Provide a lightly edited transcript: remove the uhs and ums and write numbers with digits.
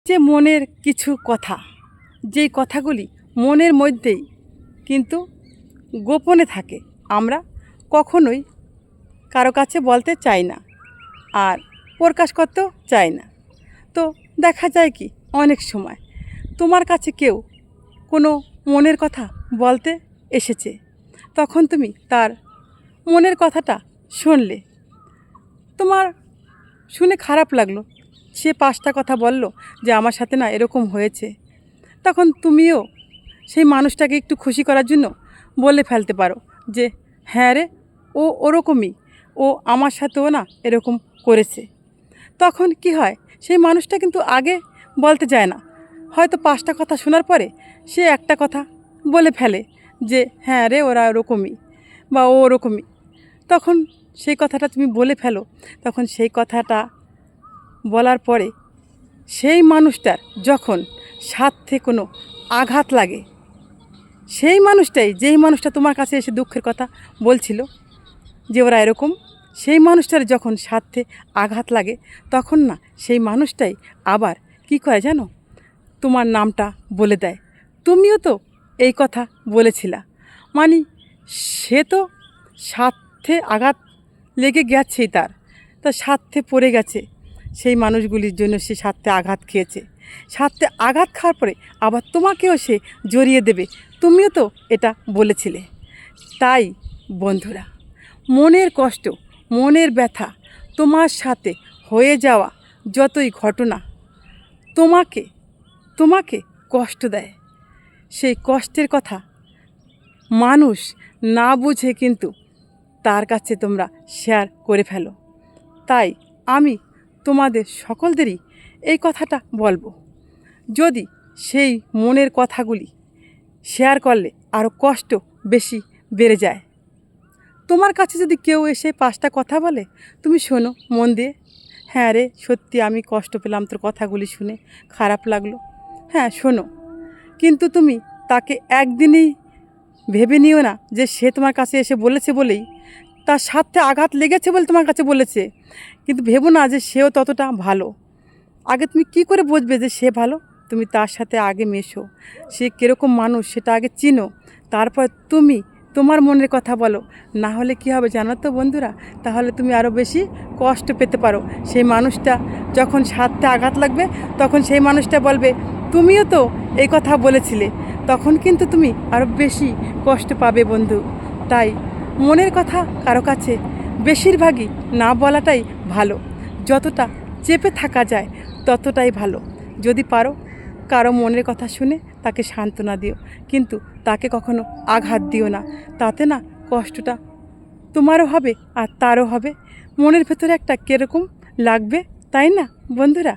যে মনের কিছু কথা, যেই কথাগুলি মনের মধ্যেই কিন্তু গোপনে থাকে, আমরা কখনোই কারো কাছে বলতে চাই না আর প্রকাশ করতেও চাই না। তো দেখা যায় কি অনেক সময় তোমার কাছে কেউ কোনো মনের কথা বলতে এসেছে, তখন তুমি তার মনের কথাটা শুনলে, তোমার শুনে খারাপ লাগলো, সে 5টা কথা বলল যে আমার সাথে না এরকম হয়েছে, তখন তুমিও সেই মানুষটাকে একটু খুশি করার জন্য বলে ফেলতে পারো যে হ্যাঁ রে, ও ওরকমই, ও আমার সাথেও না এরকম করেছে। তখন কি হয়, সেই মানুষটা কিন্তু আগে বলতে যায় না, হয়তো 5টা কথা শোনার পরে সে একটা কথা বলে ফেলে যে হ্যাঁ রে, ওরা ওরকমই বা ও ওরকমই। তখন সেই কথাটা তুমি বলে ফেলো, তখন সেই কথাটা বলার পরে সেই মানুষটার যখন স্বার্থে কোনো আঘাত লাগে, সেই মানুষটাই, যেই মানুষটা তোমার কাছে এসে দুঃখের কথা বলছিল যে ওরা এরকম, সেই মানুষটার যখন স্বার্থে আঘাত লাগে, তখন না সেই মানুষটাই আবার কি করে জানো, তোমার নামটা বলে দেয়, তুমিও তো এই কথা বলেছিলা। মানে সে তো স্বার্থে আঘাত লেগে গেছেই, তার স্বার্থে পড়ে গেছে, সেই মানুষগুলির জন্য সে স্বার্থে আঘাত খেয়েছে। স্বার্থে আঘাত খাওয়ার পরে আবার তোমাকেও সে জড়িয়ে দেবে, তুমিও তো এটা বলেছিলে। তাই বন্ধুরা, মনের কষ্ট, মনের ব্যথা, তোমার সাথে হয়ে যাওয়া যতই ঘটনা তোমাকে কষ্ট দেয়, সেই কষ্টের কথা মানুষ না বুঝে কিন্তু তার কাছে তোমরা শেয়ার করে ফেলো। তাই আমি তোমাদের সকলদেরই এই কথাটা বলবো, যদি সেই মনের কথাগুলি শেয়ার করলে আরও কষ্ট বেশি বেড়ে যায়। তোমার কাছে যদি কেউ এসে 5টা কথা বলে, তুমি শোনো মন দিয়ে, হ্যাঁ রে সত্যি আমি কষ্ট পেলাম তোর কথাগুলি শুনে, খারাপ লাগলো, হ্যাঁ শোনো। কিন্তু তুমি তাকে একদিনই ভেবে নিও না যে সে তোমার কাছে এসে বলেছে বলেই, তার স্বার্থে আঘাত লেগেছে বলে তোমার কাছে বলেছে, কিন্তু ভেবো না যে সেও ততটা ভালো। আগে তুমি কি করে বুঝবে যে সে ভালো? তুমি তার সাথে আগে মেশো, সে কীরকম মানুষ সেটা আগে চিনো, তারপর তুমি তোমার মনের কথা বলো। না হলে কী হবে জানো তো বন্ধুরা, তাহলে তুমি আরও বেশি কষ্ট পেতে পারো। সেই মানুষটা যখন স্বার্থে আঘাত লাগবে, তখন সেই মানুষটা বলবে তুমিও তো এই কথা বলেছিলে, তখন কিন্তু তুমি আরও বেশি কষ্ট পাবে বন্ধু। তাই মনের কথা কারো কাছে বেশিরভাগই না বলাটাই ভালো, যতটা চেপে থাকা যায় ততটাই ভালো। যদি পারো কারো মনের কথা শুনে তাকে সান্ত্বনা দিও, কিন্তু তাকে কখনো আঘাত দিও না, তাতে না কষ্টটা তোমারও হবে আর তারও হবে, মনের ভেতরে একটা কীরকম লাগবে, তাই না বন্ধুরা?